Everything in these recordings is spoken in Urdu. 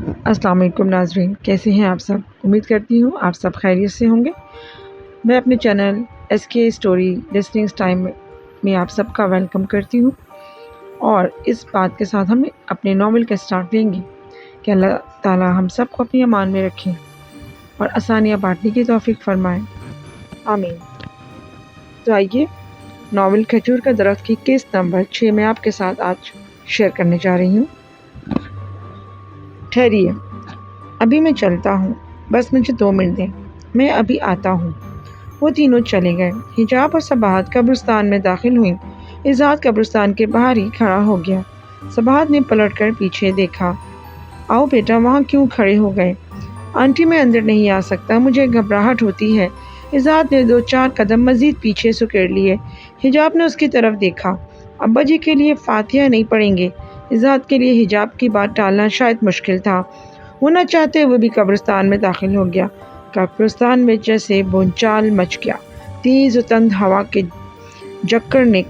السلام علیکم ناظرین، کیسے ہیں آپ سب؟ امید کرتی ہوں آپ سب خیریت سے ہوں گے۔ میں اپنے چینل ایس کے اسٹوری لسننگ ٹائم میں آپ سب کا ویلکم کرتی ہوں، اور اس بات کے ساتھ ہم اپنے ناول کا اسٹارٹ لیں گے کہ اللہ تعالیٰ ہم سب کو اپنی امان میں رکھیں اور آسانیاں بانٹنے کی توفیق فرمائیں، آمین۔ تو آئیے ناول کھجور کا درخت کی قسط نمبر 6 میں آپ کے ساتھ آج شیئر کرنے جا رہی ہوں۔ ٹھہریے، ابھی میں چلتا ہوں، بس مجھے 2 منٹ دیں، میں ابھی آتا ہوں۔ وہ تینوں چلے گئے۔ حجاب اور صباحت قبرستان میں داخل ہوئیں۔ اظہار قبرستان کے باہر ہی کھڑا ہو گیا۔ صباحت نے پلٹ کر پیچھے دیکھا۔ آؤ بیٹا، وہاں کیوں کھڑے ہو گئے؟ آنٹی میں اندر نہیں آ سکتا، مجھے گھبراہٹ ہوتی ہے۔ اظہار نے 2-4 قدم مزید پیچھے سکیڑ لیے۔ حجاب نے اس کی طرف دیکھا۔ ابا جی کے لیے فاتحہ نہیں پڑھیں گے؟ اظہار کے لیے حجاب کی بات ٹالنا شاید مشکل تھا۔ وہ نہ چاہتے ہوئے بھی قبرستان میں داخل ہو گیا۔ قبرستان میں جیسے بھونچال مچ گیا۔ تیز و تند ہوا کے جھکڑ نے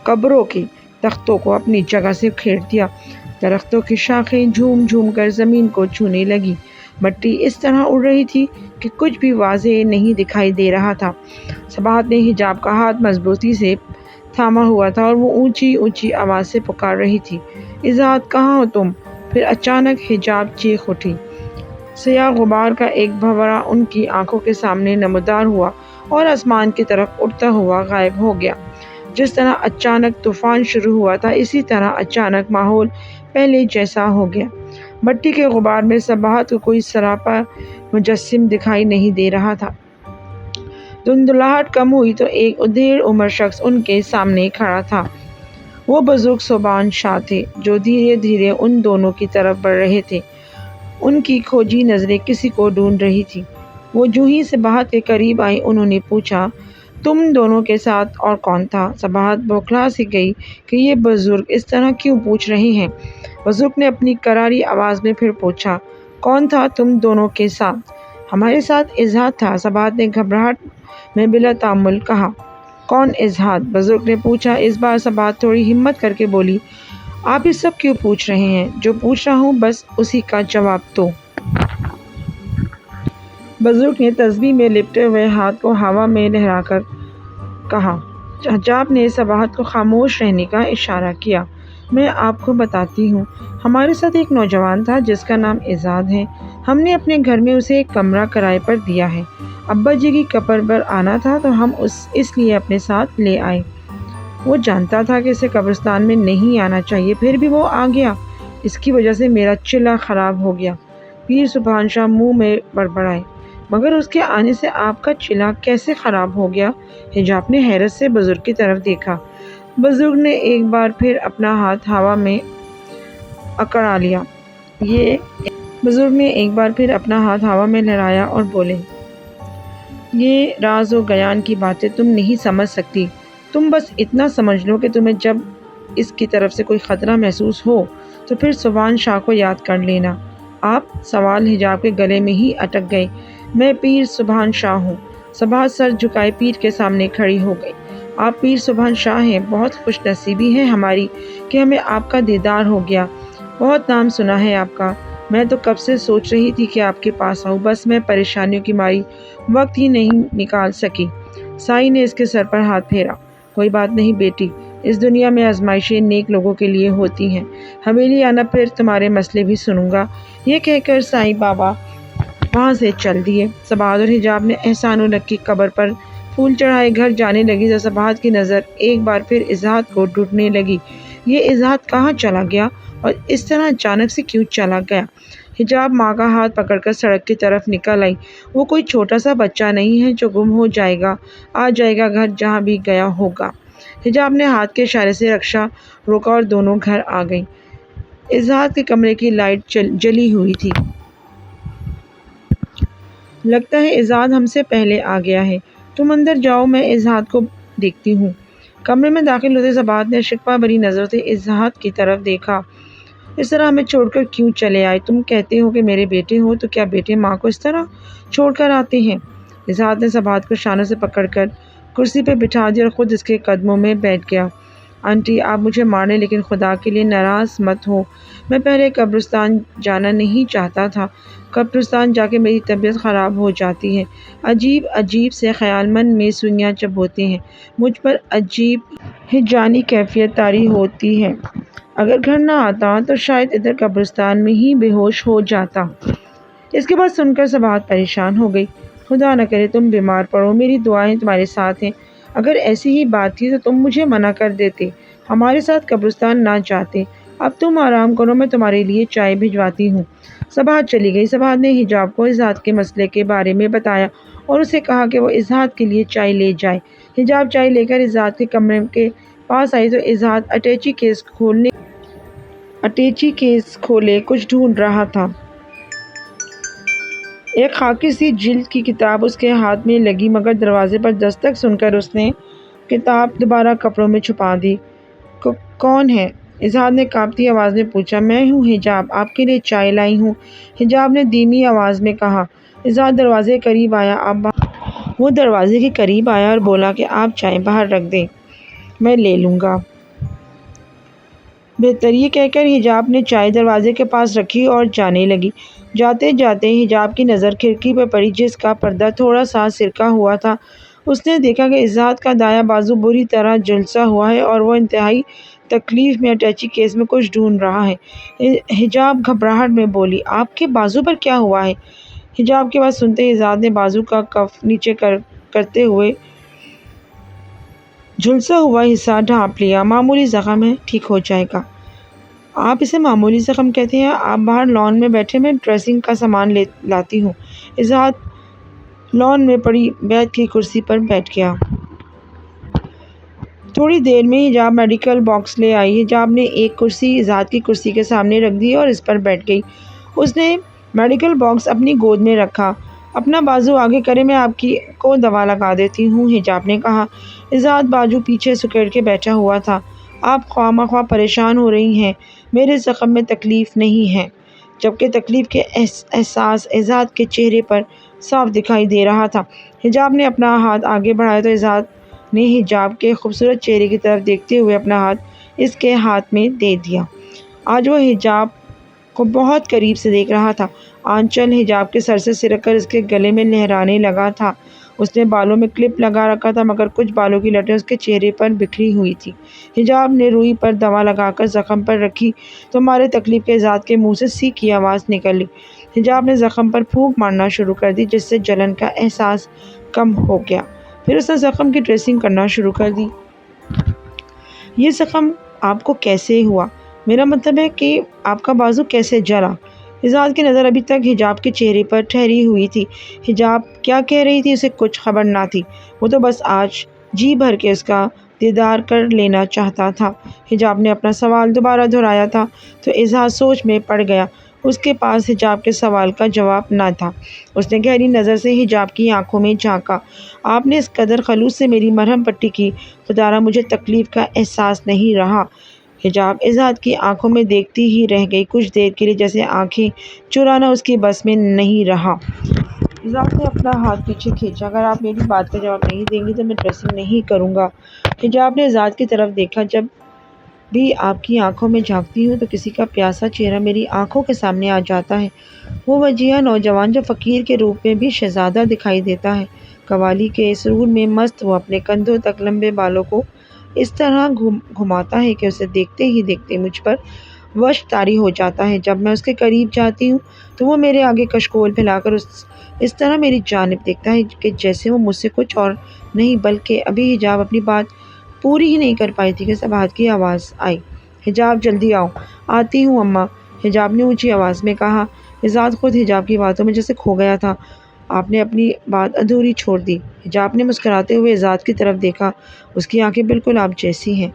قبروں کے تختوں کو اپنی جگہ سے کھیر دیا۔ درختوں کی شاخیں جھوم جھوم کر زمین کو چھونے لگی۔ مٹی اس طرح اڑ رہی تھی کہ کچھ بھی واضح نہیں دکھائی دے رہا تھا۔ صباحت نے حجاب کا ہاتھ مضبوطی سے تھاما ہوا تھا اور وہ اونچی اونچی آواز سے پکار رہی تھی، اظہار کہاں ہو تم؟ پھر اچانک حجاب چیخ اٹھی۔ سیاہ غبار کا ایک بھنورا ان کی آنکھوں کے سامنے نمودار ہوا اور آسمان کی طرف اڑتا ہوا غائب ہو گیا۔ جس طرح اچانک طوفان شروع ہوا تھا، اسی طرح اچانک ماحول پہلے جیسا ہو گیا۔ مٹی کے غبار میں صباحت کو کوئی سراپا مجسم دکھائی نہیں دے رہا تھا۔ دھندلاہٹ کم ہوئی تو ایک ادھیڑ عمر شخص ان کے سامنے کھڑا تھا۔ وہ بزرگ سبحان شاہ تھے، جو دھیرے دھیرے ان دونوں کی طرف بڑھ رہے تھے۔ ان کی کھوجی نظریں کسی کو ڈھونڈ رہی تھی۔ وہ جوں ہی صباحت کے قریب آئیں، انہوں نے پوچھا، تم دونوں کے ساتھ اور کون تھا؟ صباحت بوکھلا سی گئی کہ یہ بزرگ اس طرح کیوں پوچھ رہے ہیں۔ بزرگ نے اپنی کراری آواز میں پھر پوچھا، کون تھا تم دونوں کے ساتھ؟ ہمارے ساتھ اظہار تھا، صباحت نے گھبراہٹ میں بلا تامل کہا۔ کون اظہار؟ بزرگ نے پوچھا۔ اس بار صباحت تھوڑی ہمت کر کے بولی، آپ یہ سب کیوں پوچھ رہے ہیں؟ جو پوچھ رہا ہوں بس اسی کا جواب دو۔ بزرگ نے تسبیح میں لپٹے ہوئے ہاتھ کو ہوا میں لہرا کر کہا۔ حجاب نے صباحت کو خاموش رہنے کا اشارہ کیا۔ میں آپ کو بتاتی ہوں، ہمارے ساتھ ایک نوجوان تھا جس کا نام اظہار ہے۔ ہم نے اپنے گھر میں اسے ایک کمرہ کرائے پر دیا ہے۔ ابا جی کی قبر پر آنا تھا تو ہم اس لیے اپنے ساتھ لے آئے۔ وہ جانتا تھا کہ اسے قبرستان میں نہیں آنا چاہیے، پھر بھی وہ آ گیا۔ اس کی وجہ سے میرا چلہ خراب ہو گیا۔ پیر سبحان شاہ منہ میں بڑبڑائے۔ مگر اس کے آنے سے آپ کا چلہ کیسے خراب ہو گیا؟ حجاب نے حیرت سے بزرگ کی طرف دیکھا۔ بزرگ نے ایک بار پھر اپنا ہاتھ ہوا میں اکڑا لیا۔ بزرگ نے ایک بار پھر اپنا ہاتھ ہوا میں لہرایا اور بولے، یہ راز و گیان کی باتیں تم نہیں سمجھ سکتی۔ تم بس اتنا سمجھ لو کہ تمہیں جب اس کی طرف سے کوئی خطرہ محسوس ہو تو پھر سبحان شاہ کو یاد کر لینا۔ آپ؟ سوال حجاب کے گلے میں ہی اٹک گئے۔ میں پیر سبحان شاہ ہوں۔ صباحت سر جھکائے پیر کے سامنے کھڑی ہو گئی۔ آپ پیر سبحان شاہ ہیں؟ بہت خوش نصیبی ہے ہماری کہ ہمیں آپ کا دیدار ہو گیا۔ بہت نام سنا ہے آپ کا۔ میں تو کب سے سوچ رہی تھی کہ آپ کے پاس آؤں، بس میں پریشانیوں کی ماری وقت ہی نہیں نکال سکی۔ سائی نے اس کے سر پر ہاتھ پھیرا۔ کوئی بات نہیں بیٹی، اس دنیا میں آزمائشیں نیک لوگوں کے لیے ہوتی ہیں۔ حویلی آنا، پھر تمہارے مسئلے بھی سنوں گا۔ یہ کہہ کر سائی بابا وہاں سے چل دیے۔ صباحت اور حجاب نے احسان الحق کی قبر پر پھول چڑھائے گھر جانے لگی تو صباحت کی نظر ایک بار پھر اظہار کو ڈھونڈنے لگی۔ یہ اظہار کہاں چلا گیا اور اس طرح اچانک سے کیوں چلا گیا؟ حجاب ماں کا ہاتھ پکڑ کر سڑک کی طرف نکل آئی۔ وہ کوئی چھوٹا سا بچہ نہیں ہے جو گم ہو جائے گا، آ جائے گا گھر جہاں بھی گیا ہوگا۔ حجاب نے ہاتھ کے اشارے سے رکشہ روکا اور دونوں گھر آ گئیں۔ اظہار کے کمرے کی لائٹ جلی ہوئی تھی۔ لگتا ہے اظہار ہم سے پہلے آ گیا ہے۔ تم اندر جاؤ، میں اظہار کو دیکھتی ہوں۔ کمرے میں داخل ہوتے صباحت نے شکوہ بھری نظروں سے اظہار کی طرف دیکھا۔ اس طرح ہمیں چھوڑ کر کیوں چلے آئے؟ تم کہتے ہو کہ میرے بیٹے ہو، تو کیا بیٹے ماں کو اس طرح چھوڑ کر آتے ہیں؟ اظہار نے صباحت کو شانوں سے پکڑ کر کرسی پہ بٹھا دیا اور خود اس کے قدموں میں بیٹھ گیا۔ آنٹی آپ مجھے مار لیں لیکن خدا کے لیے ناراض مت ہو، میں پہلے قبرستان جانا نہیں چاہتا تھا۔ قبرستان جا کے میری طبیعت خراب ہو جاتی ہے، عجیب عجیب سے خیال من میں سوئیاں چبھوتے ہیں، مجھ پر عجیب ہیجانی کیفیت طاری ہوتی ہے۔ اگر گھر نہ آتا تو شاید ادھر قبرستان میں ہی بے ہوش ہو جاتا۔ اس کے بعد سن کر سباہت پریشان ہو گئی۔ خدا نہ کرے تم بیمار پڑو، میری دعائیں تمہارے ساتھ ہیں۔ اگر ایسی ہی بات تھی تو تم مجھے منع کر دیتے، ہمارے ساتھ قبرستان نہ جاتے۔ اب تم آرام کرو، میں تمہارے لیے چائے بھجواتی ہوں۔ سباہت چلی گئی۔ سباہت نے حجاب کو اظہار کے مسئلے کے بارے میں بتایا اور اسے کہا کہ وہ اظہار کے لیے چائے لے جائے۔ حجاب چائے لے کر اظہار کے کمرے کے پاس آئی تو اظہار اٹیچی کیس کھولے کچھ ڈھونڈ رہا تھا۔ ایک خاکی سی جلد کی کتاب اس کے ہاتھ میں لگی مگر دروازے پر دستک سن کر اس نے کتاب دوبارہ کپڑوں میں چھپا دی۔ کون ہے؟ اظہار نے کانپتی آواز میں پوچھا۔ میں ہوں حجاب، آپ کے لیے چائے لائی ہوں، حجاب نے دھیمی آواز میں کہا۔ اظہار دروازے کے قریب آیا وہ دروازے کے قریب آیا اور بولا کہ آپ چائے باہر رکھ دیں، میں لے لوں گا۔ بہتر، یہ کہہ کر حجاب نے چائے دروازے کے پاس رکھی اور جانے لگی۔ جاتے جاتے حجاب کی نظر کھڑکی پر پڑی جس کا پردہ تھوڑا سا سرکا ہوا تھا۔ اس نے دیکھا کہ اظہار کا دایاں بازو بری طرح جھلسا ہوا ہے اور وہ انتہائی تکلیف میں اٹیچی کیس میں کچھ ڈھونڈ رہا ہے۔ حجاب گھبراہٹ میں بولی، آپ کے بازو پر کیا ہوا ہے؟ حجاب کی بات سنتے ہی اظہار نے بازو کا کف نیچے کرتے ہوئے جھلسا ہوا حصہ ڈھانپ لیا۔ معمولی زخم ہے، ٹھیک ہو جائے گا۔ آپ اسے معمولی زخم کہتے ہیں؟ آپ باہر لان میں بیٹھے، میں ڈریسنگ کا سامان لاتی ہوں۔ اظہار لان میں پڑی بیت کی کرسی پر بیٹھ گیا۔ تھوڑی دیر میں حجاب میڈیکل باکس لے آئی۔ حجاب نے ایک کرسی اظہار کی کرسی کے سامنے رکھ دی اور اس پر بیٹھ گئی۔ اس نے میڈیکل باکس اپنی گود میں رکھا۔ اپنا بازو آگے کریں، میں آپ کو دوا لگا دیتی ہوں، حجاب نے کہا۔ اظہار بازو پیچھے سکیڑ کے بیٹھا ہوا تھا۔ آپ خواہ مخواہ پریشان ہو رہی ہیں، میرے زخم میں تکلیف نہیں ہے، جبکہ تکلیف کے احساس اظہار کے چہرے پر صاف دکھائی دے رہا تھا۔ حجاب نے اپنا ہاتھ آگے بڑھایا تو اظہار نے حجاب کے خوبصورت چہرے کی طرف دیکھتے ہوئے اپنا ہاتھ اس کے ہاتھ میں دے دیا۔ آج وہ حجاب کو بہت قریب سے دیکھ رہا تھا۔ آنچل حجاب کے سر سے سرک کر اس کے گلے میں لہرانے لگا تھا۔ اس نے بالوں میں کلپ لگا رکھا تھا مگر کچھ بالوں کی لٹیں اس کے چہرے پر بکھری ہوئی تھیں۔ حجاب نے روئی پر دوا لگا کر زخم پر رکھی تو مارے تکلیف کے اظہار کے منہ سے سی کی آواز نکلی۔ حجاب نے زخم پر پھونک مارنا شروع کر دی جس سے جلن کا احساس کم ہو گیا۔ پھر اس نے زخم کی ڈریسنگ کرنا شروع کر دی۔ یہ زخم آپ کو کیسے ہوا؟ میرا مطلب ہے کہ آپ کا بازو کیسے جلا؟ اظہار کی نظر ابھی تک حجاب کے چہرے پر ٹھہری ہوئی تھی۔ حجاب کیا کہہ رہی تھی اسے کچھ خبر نہ تھی۔ وہ تو بس آج جی بھر کے اس کا دیدار کر لینا چاہتا تھا۔ حجاب نے اپنا سوال دوبارہ دہرایا تھا تو اظہار سوچ میں پڑ گیا۔ اس کے پاس حجاب کے سوال کا جواب نہ تھا۔ اس نے گہری نظر سے حجاب کی آنکھوں میں جھانکا۔ آپ نے اس قدر خلوص سے میری مرہم پٹی کی، خدا را مجھے تکلیف کا احساس نہیں رہا۔ حجاب اظہار کی آنکھوں میں دیکھتی ہی رہ گئی کچھ دیر کے لیے، جیسے آنکھیں چرانا اس کی بس میں نہیں رہا۔ اظہار نے اپنا ہاتھ پیچھے کھینچا۔ اگر آپ میری بات کا جواب نہیں دیں گی تو میں ڈریسنگ نہیں کروں گا۔ حجاب نے اظہار کی طرف دیکھا۔ جب بھی آپ کی آنکھوں میں جھانکتی ہوں تو کسی کا پیاسا چہرہ میری آنکھوں کے سامنے آ جاتا ہے، وہ وجیہہ نوجوان جو فقیر کے روپ میں بھی شہزادہ دکھائی دیتا ہے۔ قوالی کے سرور میں مست وہ اپنے کندھوں تک لمبے بالوں کو اس طرح گھماتا ہے کہ اسے دیکھتے ہی دیکھتے مجھ پر وش طاری ہو جاتا ہے۔ جب میں اس کے قریب جاتی ہوں تو وہ میرے آگے کشکول پھیلا کر اس طرح میری جانب دیکھتا ہے کہ جیسے وہ مجھ سے کچھ اور نہیں بلکہ… ابھی حجاب اپنی بات پوری ہی نہیں کر پائی تھی کہ سباہت کی آواز آئی۔ حجاب جلدی آؤ۔ آتی ہوں اماں، حجاب نے اونچی آواز میں کہا۔ اظہار خود حجاب کی باتوں میں جیسے کھو گیا تھا۔ آپ نے اپنی بات ادھوری چھوڑ دی۔ حجاب نے مسکراتے ہوئے اظہار کی طرف دیکھا۔ اس کی آنکھیں بالکل آپ جیسی ہیں۔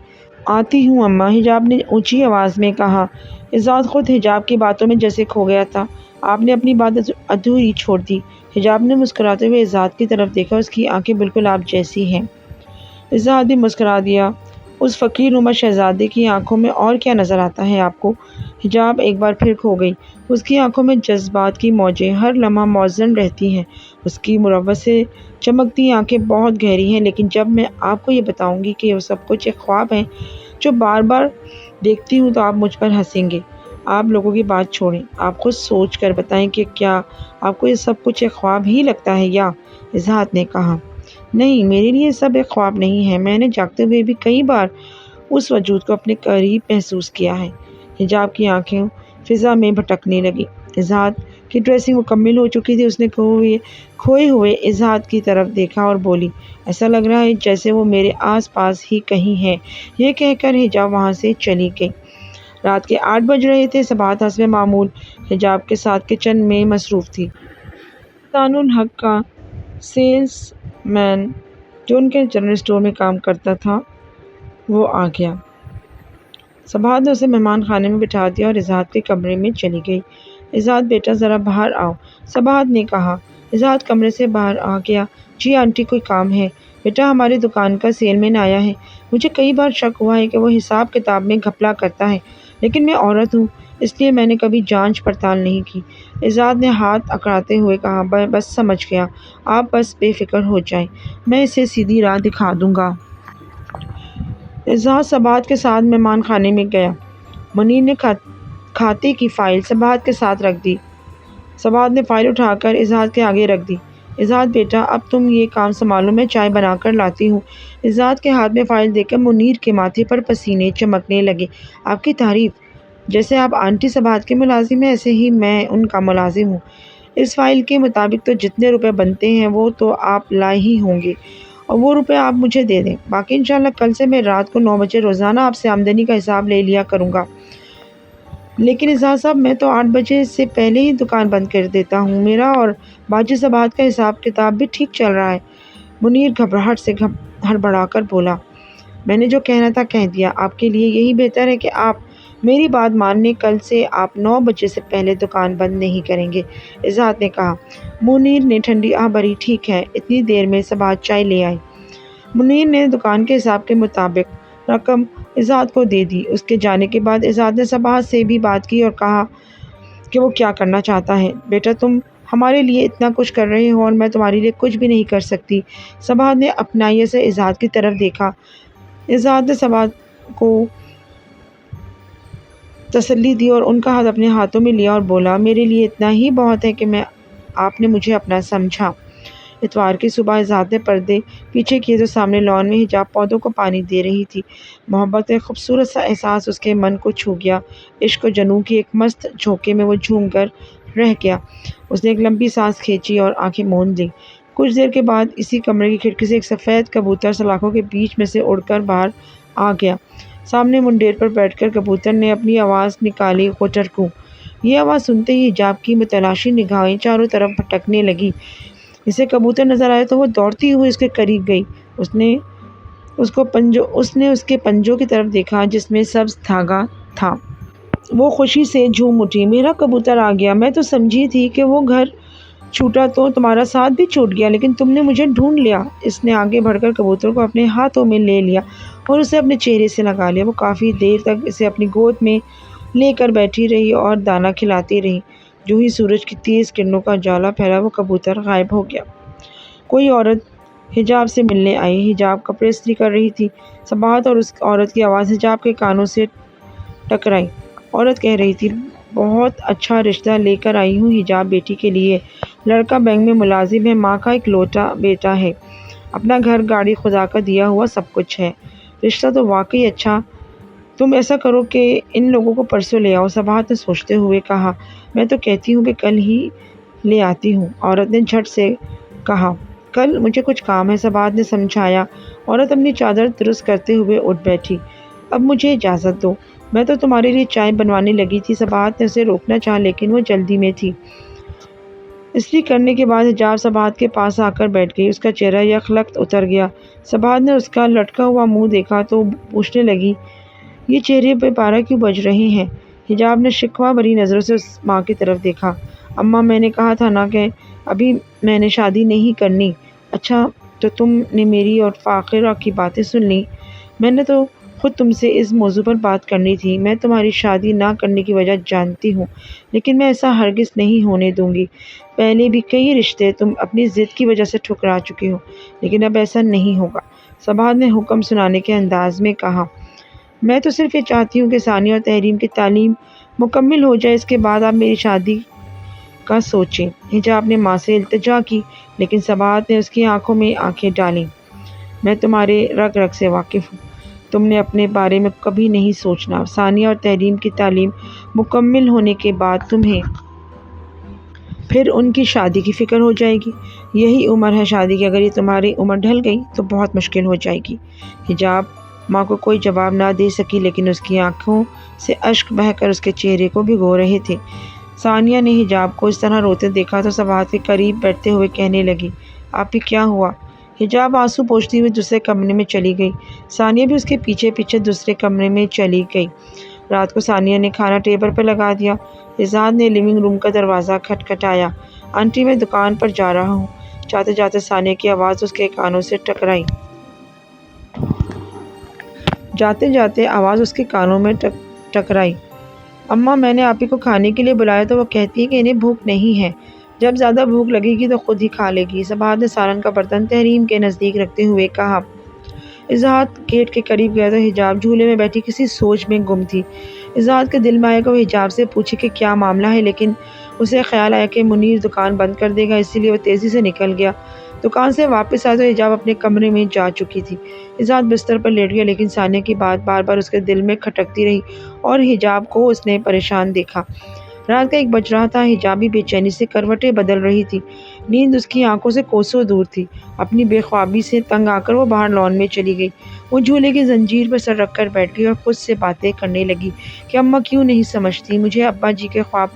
آتی ہوں اماں، حجاب نے اونچی آواز میں کہا۔ اظہار خود حجاب کی باتوں میں جیسے کھو گیا تھا۔ آپ نے اپنی بات ادھوری چھوڑ دی۔ حجاب نے مسکراتے ہوئے اظہار کی طرف دیکھا۔ اس کی آنکھیں بالکل آپ جیسی ہیں۔ اظہار بھی مسکرا دیا۔ اس فقیر نما شہزادے کی آنکھوں میں اور کیا نظر آتا ہے آپ کو؟ حجاب ایک بار پھر کھو گئی۔ اس کی آنکھوں میں جذبات کی موجیں ہر لمحہ موزوں رہتی ہیں۔ اس کی مروت سے چمکتی آنکھیں بہت گہری ہیں، لیکن جب میں آپ کو یہ بتاؤں گی کہ وہ سب کچھ ایک خواب ہے جو بار بار دیکھتی ہوں تو آپ مجھ پر ہنسیں گے۔ آپ لوگوں کی بات چھوڑیں، آپ خود سوچ کر بتائیں کہ کیا آپ کو یہ سب کچھ ایک خواب ہی لگتا ہے یا؟ اظہار نے کہا، نہیں، میرے لیے یہ سب ایک خواب نہیں ہے۔ میں نے جاگتے ہوئے بھی کئی بار اس وجود کو اپنے قریب محسوس کیا ہے۔ حجاب کی آنکھیں فضا میں بھٹکنے لگی۔ اظہار کی ڈریسنگ مکمل ہو چکی تھی۔ اس نے کھوئے ہوئے اظہار کی طرف دیکھا اور بولی، ایسا لگ رہا ہے جیسے وہ میرے آس پاس ہی کہیں ہے۔ یہ کہہ کر حجاب وہاں سے چلی گئی۔ رات کے 8 بج رہے تھے۔ صباحت حسب معمول حجاب کے ساتھ کچن میں مصروف تھی۔ احسان الحق کا سیلز مین جو ان کے جنرل اسٹور میں کام کرتا تھا وہ آ گیا۔ صباحت نے اسے مہمان خانے میں بٹھا دیا اور اظہار کے کمرے میں چلی گئی۔ اظہار، بیٹا ذرا باہر آؤ، صباحت نے کہا۔ اظہار کمرے سے باہر آ گیا۔ جی آنٹی، کوئی کام ہے؟ بیٹا، ہماری دکان کا سیل مین آیا ہے۔ مجھے کئی بار شک ہوا ہے کہ وہ حساب کتاب میں گھپلا کرتا ہے، لیکن میں عورت ہوں اس لیے میں نے کبھی جانچ پڑتال نہیں کی۔ اظہار نے ہاتھ اکڑاتے ہوئے کہا، بس سمجھ گیا، آپ بس بے فکر ہو جائیں، میں اسے سیدھی راہ دکھا دوں گا۔ اظہار صباحت کے ساتھ مہمان خانے میں گیا۔ منیر نے کھاتے کی فائل صباحت کے ساتھ رکھ دی۔ صباحت نے فائل اٹھا کر اظہار کے آگے رکھ دی۔ اظہار، بیٹا اب تم یہ کام سنبھالو، میں چائے بنا کر لاتی ہوں۔ اظہار کے ہاتھ میں فائل دیکھ کر منیر کے ماتھے پر پسینے چمکنے لگے۔ آپ کی تعریف! جیسے آپ آنٹی صباحت کے ملازم ہیں ایسے ہی میں ان کا ملازم ہوں۔ اس فائل کے مطابق تو جتنے روپے بنتے ہیں وہ تو آپ لائے ہی ہوں گے، اور وہ روپے آپ مجھے دے دیں، باقی انشاءاللہ کل سے میں رات کو 9 بجے روزانہ آپ سے آمدنی کا حساب لے لیا کروں گا۔ لیکن اظہار صاحب، میں تو 8 بجے سے پہلے ہی دکان بند کر دیتا ہوں، میرا اور باجی صباحت کا حساب کتاب بھی ٹھیک چل رہا ہے۔ منیر گھبراہٹ سے ہڑبڑا کر بولا، میں نے جو کہنا تھا کہہ دیا، آپ کے لیے یہی بہتر ہے کہ آپ میری بات مان لیں، کل سے آپ 9 بجے سے پہلے دکان بند نہیں کریں گے، اظہار نے کہا۔ منیر نے ٹھنڈی آہ بھری، ٹھیک ہے۔ اتنی دیر میں صباحت چائے لے آئی۔ منیر نے دکان کے حساب کے مطابق رقم اظہار کو دے دی۔ اس کے جانے کے بعد اظہار نے صباحت سے بھی بات کی اور کہا کہ وہ کیا کرنا چاہتا ہے۔ بیٹا، تم ہمارے لیے اتنا کچھ کر رہے ہو اور میں تمہارے لیے کچھ بھی نہیں کر سکتی۔ صباحت نے اپنائیت سے اظہار کی طرف دیکھا۔ اظہار نے صباحت کو تسلی دی اور ان کا ہاتھ اپنے ہاتھوں میں لیا اور بولا، میرے لیے اتنا ہی بہت ہے کہ آپ نے مجھے اپنا سمجھا۔ اتوار کی صبح اظہار نے پردے پیچھے کیے تو سامنے لان میں حجاب پودوں کو پانی دے رہی تھی۔ محبت کا ایک خوبصورت سا احساس اس کے من کو چھو گیا۔ عشق و جنوں کی ایک مست جھونکے میں وہ جھوم کر رہ گیا۔ اس نے ایک لمبی سانس کھینچی اور آنکھیں موند لیں۔ کچھ دیر کے بعد اسی کمرے کی کھڑکی سے ایک سفید کبوتر سلاخوں کے بیچ میں سے اڑ کر باہر آ گیا۔ سامنے منڈیر پر بیٹھ کر کبوتر نے اپنی آواز نکالی، کوٹرکو۔ یہ آواز سنتے ہی حجاب کی متلاشی نگاہیں چاروں طرف بھٹکنے لگی۔ اسے کبوتر نظر آیا تو وہ دوڑتی ہوئی اس کے قریب گئی۔ اس نے اس کے پنجوں کی طرف دیکھا جس میں سبز دھاگا تھا۔ وہ خوشی سے جھوم اٹھی، میرا کبوتر آ گیا، میں تو سمجھی تھی کہ وہ گھر چھوٹا تو تمہارا ساتھ بھی چھوٹ گیا، لیکن تم نے مجھے ڈھونڈ لیا۔ اس نے آگے بڑھ کر کبوتر کو اپنے ہاتھوں میں لے لیا اور اسے اپنے چہرے سے لگا لیا۔ وہ کافی دیر تک اسے اپنی گود میں لے کر بیٹھی رہی اور دانہ کھلاتی رہی۔ جو ہی سورج کی تیز کرنوں کا اجالا پھیلا وہ کبوتر غائب ہو گیا۔ کوئی عورت حجاب سے ملنے آئی۔ حجاب کپڑے استری کر رہی تھی۔ صباحت اور اس عورت کی آواز حجاب کے کانوں سے ٹکرائی۔ عورت کہہ رہی تھی، بہت اچھا رشتہ لے کر آئی ہوں حجاب بیٹی کے لیے۔ لڑکا بینک میں ملازم ہے، ماں کا اکلوتا بیٹا ہے، اپنا گھر گاڑی خدا کا دیا ہوا سب کچھ ہے۔ رشتہ تو واقعی اچھا۔ تم ایسا کرو کہ ان لوگوں کو پرسوں لے آؤ۔ صباحت نے سوچتے ہوئے کہا، میں تو کہتی ہوں کہ کل ہی لے آتی ہوں۔ عورت نے جھٹ سے کہا، کل مجھے کچھ کام ہے، صباحت نے سمجھایا۔ عورت اپنی چادر درست کرتے ہوئے اٹھ بیٹھی، اب مجھے اجازت دو، میں تو تمہارے لیے چائے بنوانے لگی تھی۔ صباحت نے اسے روکنا چاہا لیکن وہ جلدی میں تھی۔ استری کرنے کے بعد حجاب صباحت کے پاس آ کر بیٹھ گئی۔ اس کا چہرہ یکلخت اتر گیا۔ صباحت نے اس کا لٹکا ہوا منہ دیکھا تو پوچھنے لگی، یہ چہرے پہ 12 کیوں بج رہے ہیں؟ حجاب نے شکوہ بھری نظروں سے اس ماں کی طرف دیکھا۔ اماں، میں نے کہا تھا نا کہ ابھی میں نے شادی نہیں کرنی۔ اچھا، تو تم نے میری اور فاخرہ کی باتیں سن لیں؟ میں نے تو خود تم سے اس موضوع پر بات کرنی تھی۔ میں تمہاری شادی نہ کرنے کی وجہ جانتی ہوں، لیکن میں ایسا ہرگز نہیں ہونے دوں گی۔ پہلے بھی کئی رشتے تم اپنی ضد کی وجہ سے ٹھکرا چکی ہو، لیکن اب ایسا نہیں ہوگا۔ صباحت نے حکم سنانے کے انداز میں کہا۔ میں تو صرف یہ چاہتی ہوں کہ ثانیہ اور تحریم کی تعلیم مکمل ہو جائے، اس کے بعد آپ میری شادی کا سوچیں۔ حجاب نے ماں سے التجا کی، لیکن سباہت نے اس کی آنکھوں میں آنکھیں ڈالیں۔ میں تمہارے رگ رگ سے واقف ہوں، تم نے اپنے بارے میں کبھی نہیں سوچنا۔ ثانیہ اور تحریم کی تعلیم مکمل ہونے کے بعد تمہیں پھر ان کی شادی کی فکر ہو جائے گی۔ یہی عمر ہے شادی کی، اگر یہ تمہاری عمر ڈھل گئی تو بہت مشکل ہو جائے گی۔ حجاب ماں کو کوئی جواب نہ دے سکی، لیکن اس کی آنکھوں سے اشک بہہ کر اس کے چہرے کو بھگو رہے تھے۔ ثانیہ نے حجاب کو اس طرح روتے دیکھا تو سباہت کے قریب بیٹھتے ہوئے کہنے لگی، آپ ہی کیا ہوا؟ حجاب آنسو پوچھتی ہوئی دوسرے کمرے میں چلی گئی۔ ثانیہ بھی اس کے پیچھے پیچھے دوسرے کمرے میں چلی گئی۔ رات کو ثانیہ نے کھانا ٹیبل پر لگا دیا۔ اظہار نے لیونگ روم کا دروازہ کھٹکھٹایا۔ آنٹی میں دکان پر جا رہا ہوں۔ جاتے جاتے ثانیہ کی آواز اس کے کانوں سے ٹکرائی۔ اماں، میں نے آپ ہی کو کھانے کے لیے بلایا تو وہ کہتی ہے کہ انہیں بھوک نہیں ہے، جب زیادہ بھوک لگے گی تو خود ہی کھا لے گی۔ سباہت نے سالن کا برتن تحریم کے نزدیک رکھتے ہوئے کہا۔ اظہار گیٹ کے قریب گیا تو حجاب جھولے میں بیٹھی کسی سوچ میں گم تھی۔ اظہار کے دل میں آیا کہ وہ حجاب سے پوچھے کہ کیا معاملہ ہے، لیکن اسے خیال آیا کہ منیر دکان بند کر دے گا، اسی لیے وہ تیزی سے نکل گیا۔ دکان سے واپس آیا تو حجاب اپنے کمرے میں جا چکی تھی۔ اظہار بستر پر لیٹ گیا، لیکن ثانیہ کی بات بار بار اس کے دل میں کھٹکتی رہی اور حجاب کو اس نے پریشان دیکھا۔ رات کا 1 بج رہا تھا۔ حجاب بھی بے چینی سے کروٹیں بدل رہی تھی۔ نیند اس کی آنکھوں سے کوسوں دور تھی۔ اپنی بے خوابی سے تنگ آ کر وہ باہر لان میں چلی گئی۔ وہ جھولے کی زنجیر پر سر رکھ کر بیٹھ گئی اور خود سے باتیں کرنے لگی کہ اماں کیوں نہیں سمجھتی، مجھے ابا جی کے خواب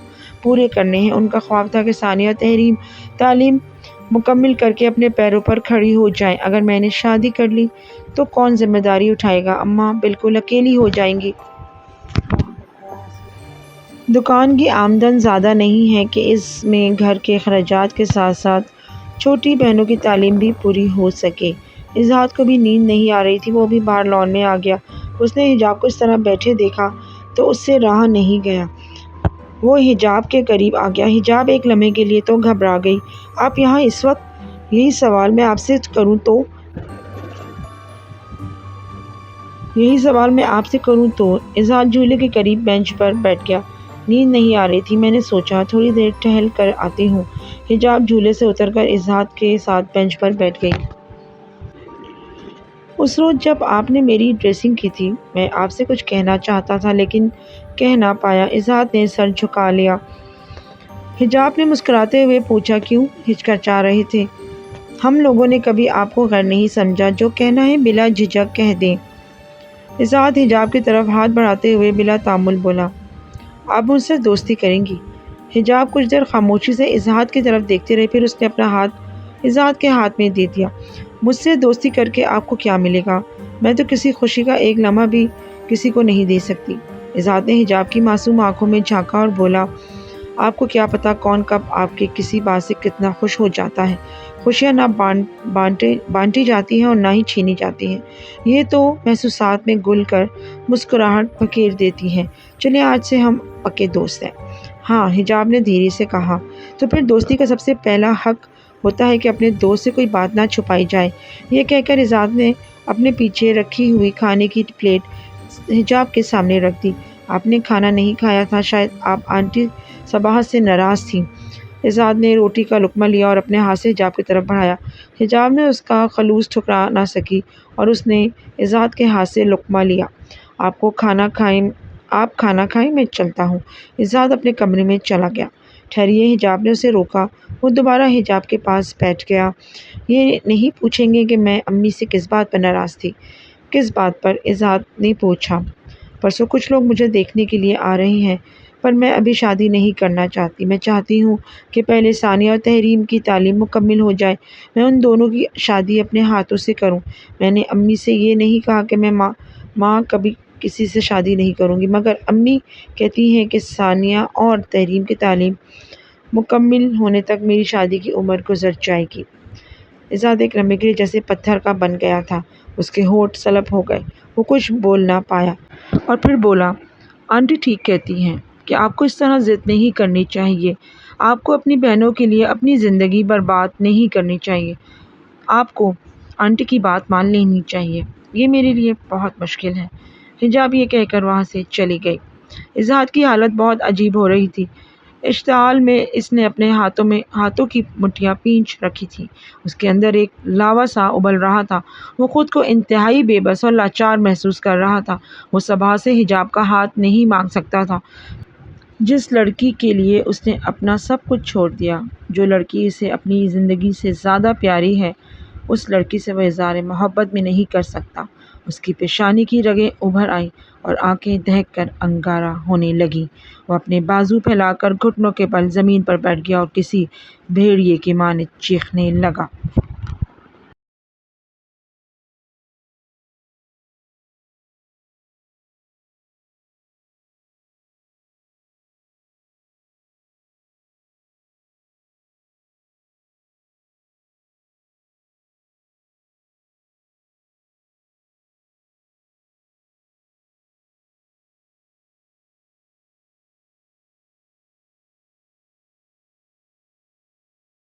پورے کرنے ہیں۔ ان کا خواب تھا کہ ثانیہ اور تحریم تعلیم مکمل کر کے اپنے پیروں پر کھڑی ہو جائیں۔ اگر میں نے شادی کر لی تو کون ذمہ داری اٹھائے گا؟ اماں بالکل اکیلی ہو جائیں گی۔ دکان کی آمدن زیادہ نہیں ہے کہ اس میں گھر کے اخراجات کے ساتھ ساتھ چھوٹی بہنوں کی تعلیم بھی پوری ہو سکے۔ اظہار کو بھی نیند نہیں آ رہی تھی، وہ بھی باہر لان میں آ گیا۔ اس نے حجاب کو اس طرح بیٹھے دیکھا تو اس سے رہا نہیں گیا۔ وہ حجاب کے قریب آ گیا۔ حجاب ایک لمحے کے لیے تو گھبرا گئی۔ آپ یہاں اس وقت؟ یہی سوال میں آپ سے کروں تو اظہار جھولے کے قریب بینچ پر بیٹھ گیا۔ نیند نہیں آ رہی تھی، میں نے سوچا تھوڑی دیر ٹہل کر آتی ہوں۔ حجاب جھولے سے اتر کر اظہار کے ساتھ بینچ پر بیٹھ گئی۔ اس روز جب آپ نے میری ڈریسنگ کی تھی، میں آپ سے کچھ کہنا چاہتا تھا لیکن کہہ نہ پایا۔ اظہار نے سر جھکا لیا۔ حجاب نے مسکراتے ہوئے پوچھا، کیوں ہچکچا رہے تھے؟ ہم لوگوں نے کبھی آپ کو غیر نہیں سمجھا، جو کہنا ہے بلا جھجک کہہ دیں۔ اظہار حجاب کی طرف ہاتھ بڑھاتے ہوئے بلا تعامل بولا، آپ مجھ سے دوستی کریں گی؟ حجاب کچھ دیر خاموشی سے اظہار کی طرف دیکھتے رہے، پھر اس نے اپنا ہاتھ اظہار کے ہاتھ میں دے دیا۔ مجھ سے دوستی کر کے آپ کو کیا ملے گا؟ میں تو کسی خوشی کا ایک لمحہ بھی کسی کو نہیں دے سکتی۔ اظہار نے حجاب کی معصوم آنکھوں میں جھانکا اور بولا، آپ کو کیا پتا کون کب آپ کی کسی بات سے کتنا خوش ہو جاتا ہے۔ خوشیاں نہ بانٹی جاتی ہیں اور نہ ہی چھینی جاتی ہیں، یہ تو محسوسات میں گل کر مسکراہٹ بکھیر دیتی ہیں۔ چلیں آج سے ہم پکے دوست ہیں۔ ہاں، حجاب نے دھیرے سے کہا۔ تو پھر دوستی کا سب سے پہلا حق ہوتا ہے کہ اپنے دوست سے کوئی بات نہ چھپائی جائے۔ یہ کہہ کر اظہار نے اپنے پیچھے رکھی ہوئی کھانے کی پلیٹ حجاب کے سامنے رکھ دی۔ آپ نے کھانا نہیں کھایا تھا، شاید آپ آنٹی سباہت سے ناراض تھیں۔ اظہار نے روٹی کا لقمہ لیا اور اپنے ہاتھ سے حجاب کی طرف بڑھایا۔ حجاب نے اس کا خلوص ٹھکرا نہ سکی اور اس نے اظہار کے ہاتھ سے لقمہ لیا۔ آپ کھانا کھائیں، میں چلتا ہوں۔ اظہار اپنے کمرے میں چلا گیا۔ ٹھہریے، حجاب نے اسے روکا۔ وہ دوبارہ حجاب کے پاس بیٹھ گیا۔ یہ نہیں پوچھیں گے کہ میں امی سے کس بات پر ناراض تھی؟ کس بات پر؟ اظہار نے پوچھا۔ پرسوں کچھ لوگ مجھے دیکھنے کے لیے آ رہے ہیں، پر میں ابھی شادی نہیں کرنا چاہتی۔ میں چاہتی ہوں کہ پہلے ثانیہ اور تحریم کی تعلیم مکمل ہو جائے، میں ان دونوں کی شادی اپنے ہاتھوں سے کروں۔ میں نے امی سے یہ نہیں کہا کہ میں ماں کبھی کسی سے شادی نہیں کروں گی، مگر امی کہتی ہیں کہ ثانیہ اور تحریم کی تعلیم مکمل ہونے تک میری شادی کی عمر گزر جائے گی۔ اظہار ایک لمحے کے لیے جیسے پتھر کا بن گیا تھا۔ اس کے ہونٹ سلب ہو گئے، وہ کچھ بول نہ پایا اور پھر بولا، آنٹی ٹھیک کہتی ہیں کہ آپ کو اس طرح ضد نہیں کرنی چاہیے۔ آپ کو اپنی بہنوں کے لیے اپنی زندگی برباد نہیں کرنی چاہیے۔ آپ کو آنٹی کی بات مان لینی چاہیے۔ یہ میرے لیے بہت مشکل ہے۔ حجاب یہ کہہ کر وہاں سے چلی گئی۔ اظہار کی حالت بہت عجیب ہو رہی تھی۔ اشتعال میں اس نے اپنے ہاتھوں کی مٹھیاں پینچ رکھی تھیں۔ اس کے اندر ایک لاوا سا ابل رہا تھا۔ وہ خود کو انتہائی بے بس اور لاچار محسوس کر رہا تھا۔ وہ صبا سے حجاب کا ہاتھ نہیں مانگ سکتا تھا، جس لڑکی کے لیے اس نے اپنا سب کچھ چھوڑ دیا، جو لڑکی اسے اپنی زندگی سے زیادہ پیاری ہے۔ اس لڑکی سے وہ اظہار محبت بھی نہیں کر سکتا۔ اس کی پیشانی کی رگیں ابھر آئیں اور آنکھیں دہک کر انگارہ ہونے لگیں۔ وہ اپنے بازو پھیلا کر گھٹنوں کے بل زمین پر بیٹھ گیا اور کسی بھیڑیے کی مانند چیخنے لگا۔